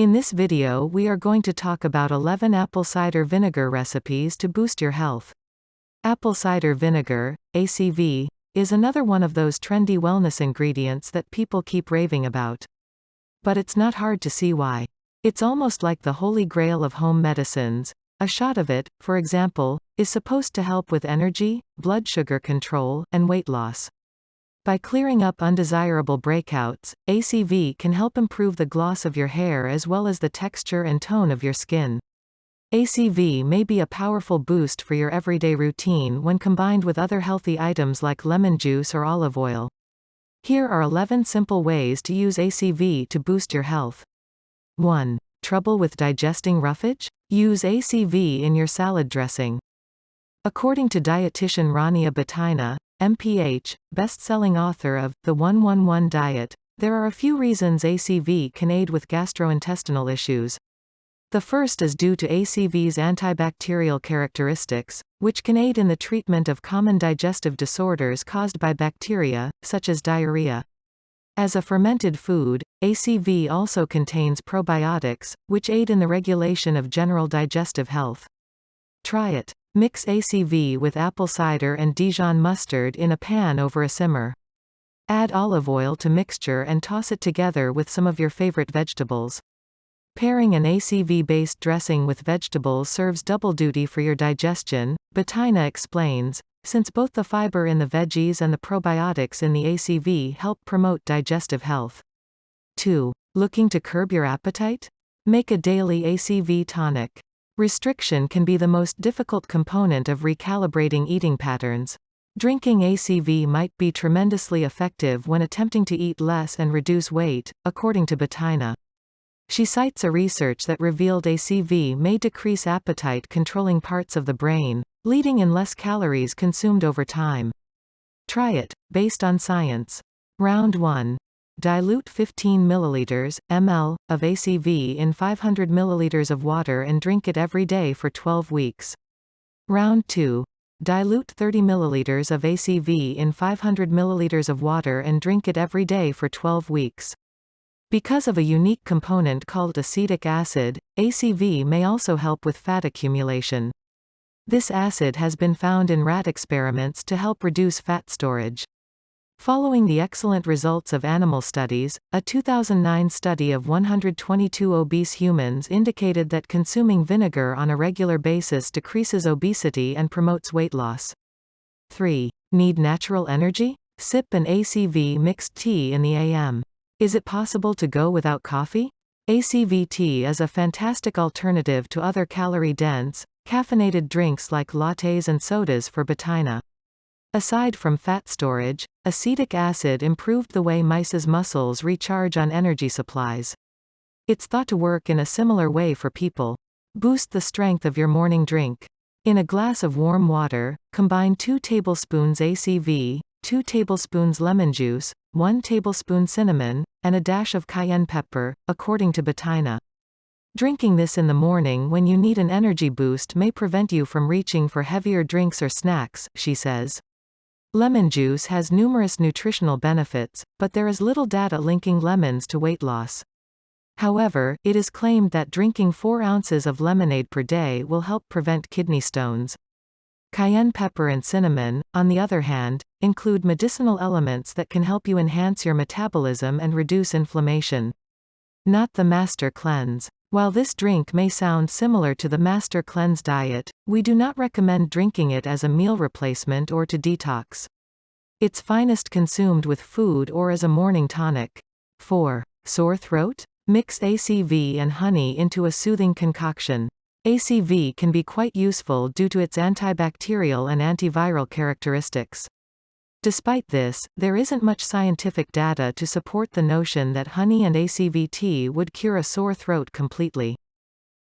In this video we are going to talk about 11 apple cider vinegar recipes to boost your health. Apple cider vinegar, ACV, is another one of those trendy wellness ingredients that people keep raving about. But it's not hard to see why. It's almost like the holy grail of home medicines. A shot of it, for example, is supposed to help with energy, blood sugar control, and weight loss. By clearing up undesirable breakouts, ACV can help improve the gloss of your hair as well as the texture and tone of your skin. ACV may be a powerful boost for your everyday routine when combined with other healthy items like lemon juice or olive oil. Here are 11 simple ways to use ACV to boost your health. 1. Trouble with digesting roughage? Use ACV in your salad dressing. According to dietitian Rania Batina, MPH, best-selling author of The 111 Diet, there are a few reasons ACV can aid with gastrointestinal issues. The first is due to ACV's antibacterial characteristics, which can aid in the treatment of common digestive disorders caused by bacteria, such as diarrhea. As a fermented food, ACV also contains probiotics, which aid in the regulation of general digestive health. Try it. Mix ACV with apple cider and Dijon mustard in a pan over a simmer. Add olive oil to mixture and toss it together with some of your favorite vegetables. Pairing an ACV-based dressing with vegetables serves double duty for your digestion, Batina explains, since both the fiber in the veggies and the probiotics in the ACV help promote digestive health. 2. Looking to curb your appetite? Make a daily ACV tonic. Restriction can be the most difficult component of recalibrating eating patterns. Drinking ACV might be tremendously effective when attempting to eat less and reduce weight, according to Batina. She cites a research that revealed ACV may decrease appetite-controlling parts of the brain, leading in less calories consumed over time. Try it, based on science. Round 1. Dilute 15 ml of ACV in 500 ml of water and drink it every day for 12 weeks. Round 2. Dilute 30 ml of ACV in 500 ml of water and drink it every day for 12 weeks. Because of a unique component called acetic acid, ACV may also help with fat accumulation. This acid has been found in rat experiments to help reduce fat storage. Following the excellent results of animal studies, a 2009 study of 122 obese humans indicated that consuming vinegar on a regular basis decreases obesity and promotes weight loss. 3. Need natural energy? Sip an ACV-mixed tea in the AM. Is it possible to go without coffee? ACV tea is a fantastic alternative to other calorie-dense, caffeinated drinks like lattes and sodas for Batina. Aside from fat storage, acetic acid improved the way mice's muscles recharge on energy supplies. It's thought to work in a similar way for people. Boost the strength of your morning drink. In a glass of warm water, combine 2 tablespoons ACV, 2 tablespoons lemon juice, 1 tablespoon cinnamon, and a dash of cayenne pepper, according to Batina. Drinking this in the morning when you need an energy boost may prevent you from reaching for heavier drinks or snacks, she says. Lemon juice has numerous nutritional benefits, but there is little data linking lemons to weight loss. However, it is claimed that drinking 4 ounces of lemonade per day will help prevent kidney stones. Cayenne pepper and cinnamon, on the other hand, include medicinal elements that can help you enhance your metabolism and reduce inflammation. Not the Master Cleanse. While this drink may sound similar to the Master Cleanse diet, we do not recommend drinking it as a meal replacement or to detox. It's finest consumed with food or as a morning tonic. 4. Sore throat? Mix ACV and honey into a soothing concoction. ACV can be quite useful due to its antibacterial and antiviral characteristics. Despite this, there isn't much scientific data to support the notion that honey and ACV tea would cure a sore throat completely.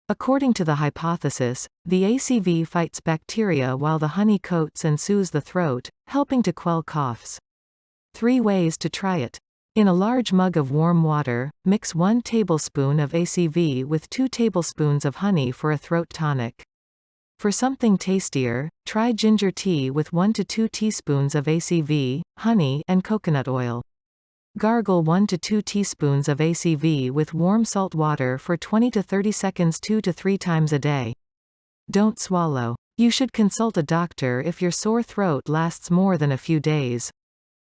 According to the hypothesis, the ACV fights bacteria while the honey coats and soothes the throat, helping to quell coughs. 3 ways to try it. In a large mug of warm water, mix 1 tablespoon of ACV with 2 tablespoons of honey for a throat tonic. For something tastier, try ginger tea with 1 to 2 teaspoons of ACV, honey, and coconut oil. Gargle 1 to 2 teaspoons of ACV with warm salt water for 20 to 30 seconds 2 to 3 times a day. Don't swallow. You should consult a doctor if your sore throat lasts more than a few days.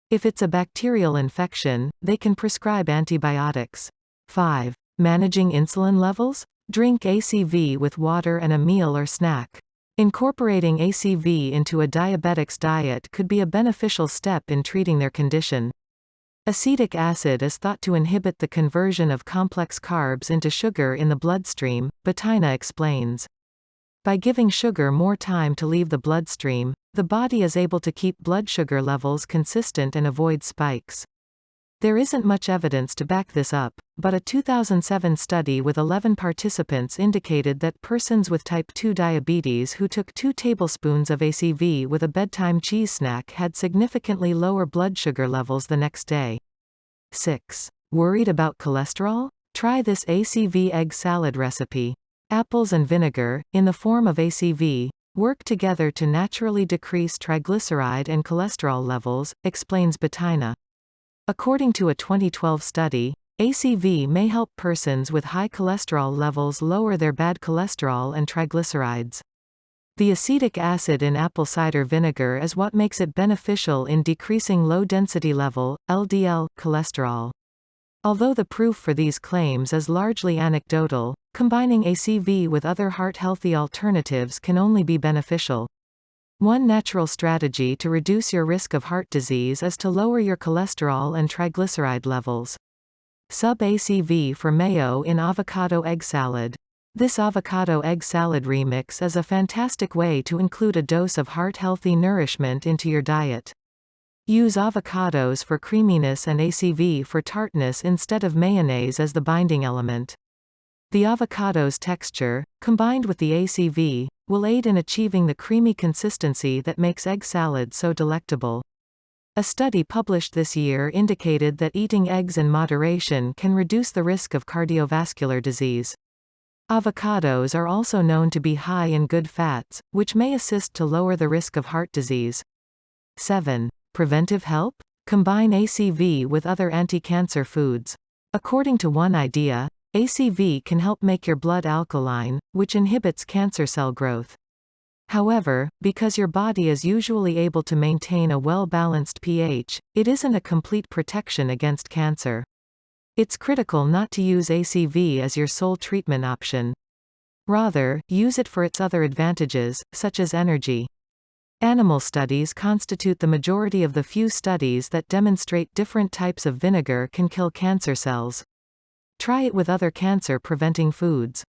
If it's a bacterial infection, they can prescribe antibiotics. 5. Managing insulin levels? Drink ACV with water and a meal or snack. Incorporating ACV into a diabetic's diet could be a beneficial step in treating their condition. Acetic acid is thought to inhibit the conversion of complex carbs into sugar in the bloodstream, Bettina explains. By giving sugar more time to leave the bloodstream, the body is able to keep blood sugar levels consistent and avoid spikes. There isn't much evidence to back this up, but a 2007 study with 11 participants indicated that persons with type 2 diabetes who took 2 tablespoons of ACV with a bedtime cheese snack had significantly lower blood sugar levels the next day. 6. Worried about cholesterol? Try this ACV egg salad recipe. Apples and vinegar, in the form of ACV, work together to naturally decrease triglyceride and cholesterol levels, explains Bettina. According to a 2012 study, ACV may help persons with high cholesterol levels lower their bad cholesterol and triglycerides. The acetic acid in apple cider vinegar is what makes it beneficial in decreasing low-density level, LDL, cholesterol. Although the proof for these claims is largely anecdotal, combining ACV with other heart-healthy alternatives can only be beneficial. One natural strategy to reduce your risk of heart disease is to lower your cholesterol and triglyceride levels. Sub-ACV for mayo in avocado egg salad. This avocado egg salad remix is a fantastic way to include a dose of heart-healthy nourishment into your diet. Use avocados for creaminess and ACV for tartness instead of mayonnaise as the binding element. The avocado's texture, combined with the ACV, will aid in achieving the creamy consistency that makes egg salad so delectable. A study published this year indicated that eating eggs in moderation can reduce the risk of cardiovascular disease. Avocados are also known to be high in good fats, which may assist to lower the risk of heart disease. 7. Preventive help? Combine ACV with other anti-cancer foods. According to one idea, ACV can help make your blood alkaline, which inhibits cancer cell growth. However, because your body is usually able to maintain a well-balanced pH, it isn't a complete protection against cancer. It's critical not to use ACV as your sole treatment option. Rather, use it for its other advantages, such as energy. Animal studies constitute the majority of the few studies that demonstrate different types of vinegar can kill cancer cells. Try it with other cancer-preventing foods.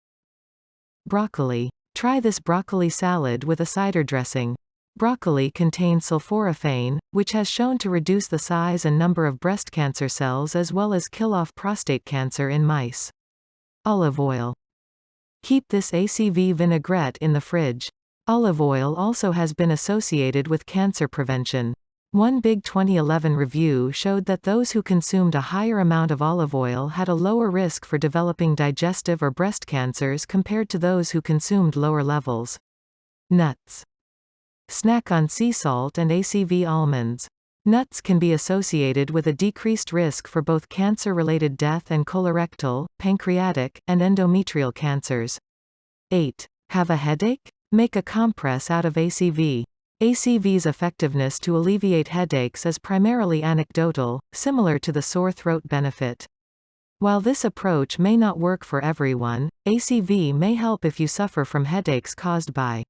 Broccoli. Try this broccoli salad with a cider dressing. Broccoli contains sulforaphane, which has shown to reduce the size and number of breast cancer cells as well as kill off prostate cancer in mice. Olive oil. Keep this ACV vinaigrette in the fridge. Olive oil also has been associated with cancer prevention. One big 2011 review showed that those who consumed a higher amount of olive oil had a lower risk for developing digestive or breast cancers compared to those who consumed lower levels. Nuts. Snack on sea salt and ACV almonds. Nuts can be associated with a decreased risk for both cancer-related death and colorectal, pancreatic, and endometrial cancers. 8. Have a headache? Make a compress out of ACV. ACV's effectiveness to alleviate headaches is primarily anecdotal, similar to the sore throat benefit. While this approach may not work for everyone, ACV may help if you suffer from headaches caused by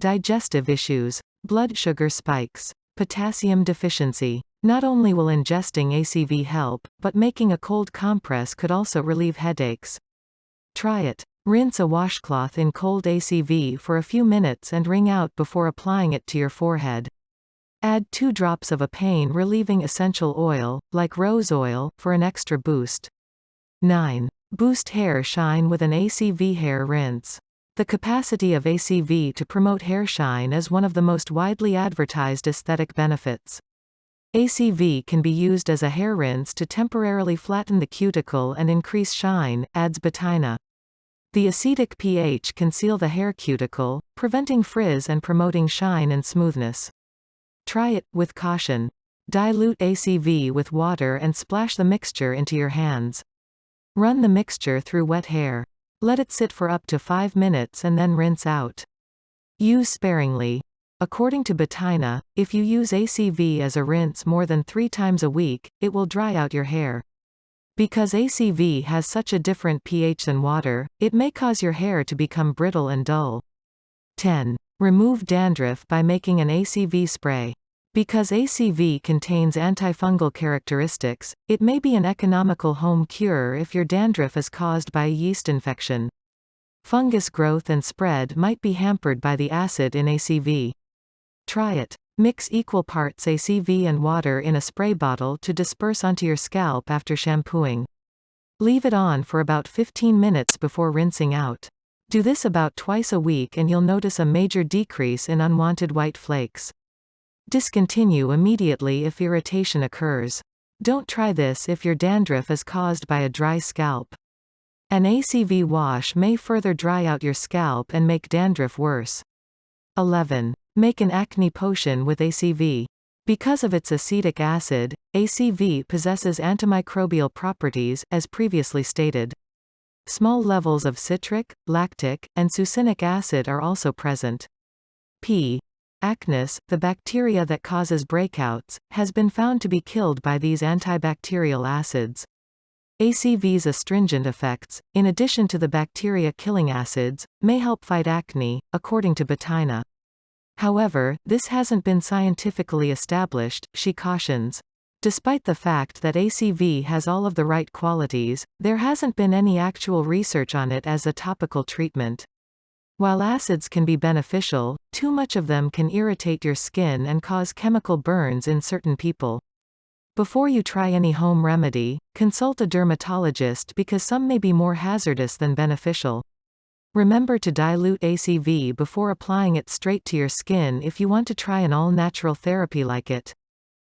digestive issues, blood sugar spikes, potassium deficiency. Not only will ingesting ACV help, but making a cold compress could also relieve headaches. Try it. Rinse a washcloth in cold ACV for a few minutes and wring out before applying it to your forehead. Add 2 drops of a pain-relieving essential oil, like rose oil, for an extra boost. 9. Boost hair shine with an ACV hair rinse. The capacity of ACV to promote hair shine is one of the most widely advertised aesthetic benefits. ACV can be used as a hair rinse to temporarily flatten the cuticle and increase shine, adds Bettina. The acidic pH can seal the hair cuticle, preventing frizz and promoting shine and smoothness. Try it, with caution. Dilute ACV with water and splash the mixture into your hands. Run the mixture through wet hair. Let it sit for up to 5 minutes and then rinse out. Use sparingly. According to Bettina, if you use ACV as a rinse more than 3 times a week, it will dry out your hair. Because ACV has such a different pH than water, it may cause your hair to become brittle and dull. 10. Remove dandruff by making an ACV spray. Because ACV contains antifungal characteristics, it may be an economical home cure if your dandruff is caused by a yeast infection. Fungus growth and spread might be hampered by the acid in ACV. Try it. Mix equal parts ACV and water in a spray bottle to disperse onto your scalp after shampooing. Leave it on for about 15 minutes before rinsing out. Do this about twice a week and you'll notice a major decrease in unwanted white flakes. Discontinue immediately if irritation occurs. Don't try this if your dandruff is caused by a dry scalp. An ACV wash may further dry out your scalp and make dandruff worse. 11. Make an acne potion with ACV. Because of its acetic acid, ACV possesses antimicrobial properties, as previously stated. Small levels of citric, lactic, and succinic acid are also present. P. acnes, the bacteria that causes breakouts, has been found to be killed by these antibacterial acids. ACV's astringent effects, in addition to the bacteria-killing acids, may help fight acne, according to Bettina. However, this hasn't been scientifically established, she cautions. Despite the fact that ACV has all of the right qualities, there hasn't been any actual research on it as a topical treatment. While acids can be beneficial, too much of them can irritate your skin and cause chemical burns in certain people. Before you try any home remedy, consult a dermatologist because some may be more hazardous than beneficial. Remember to dilute ACV before applying it straight to your skin if you want to try an all-natural therapy like it.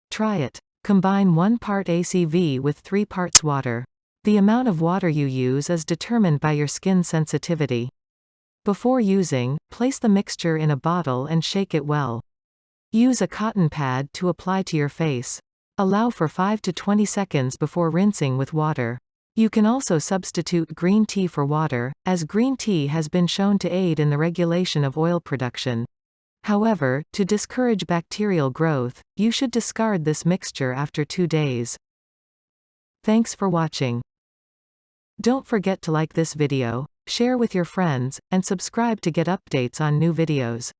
Try it. Combine 1 part ACV with 3 parts water. The amount of water you use is determined by your skin sensitivity. Before using, place the mixture in a bottle and shake it well. Use a cotton pad to apply to your face. Allow for 5 to 20 seconds before rinsing with water. You can also substitute green tea for water, as green tea has been shown to aid in the regulation of oil production. However, to discourage bacterial growth, you should discard this mixture after 2 days. Thanks for watching. Don't forget to like this video, share with your friends, and subscribe to get updates on new videos.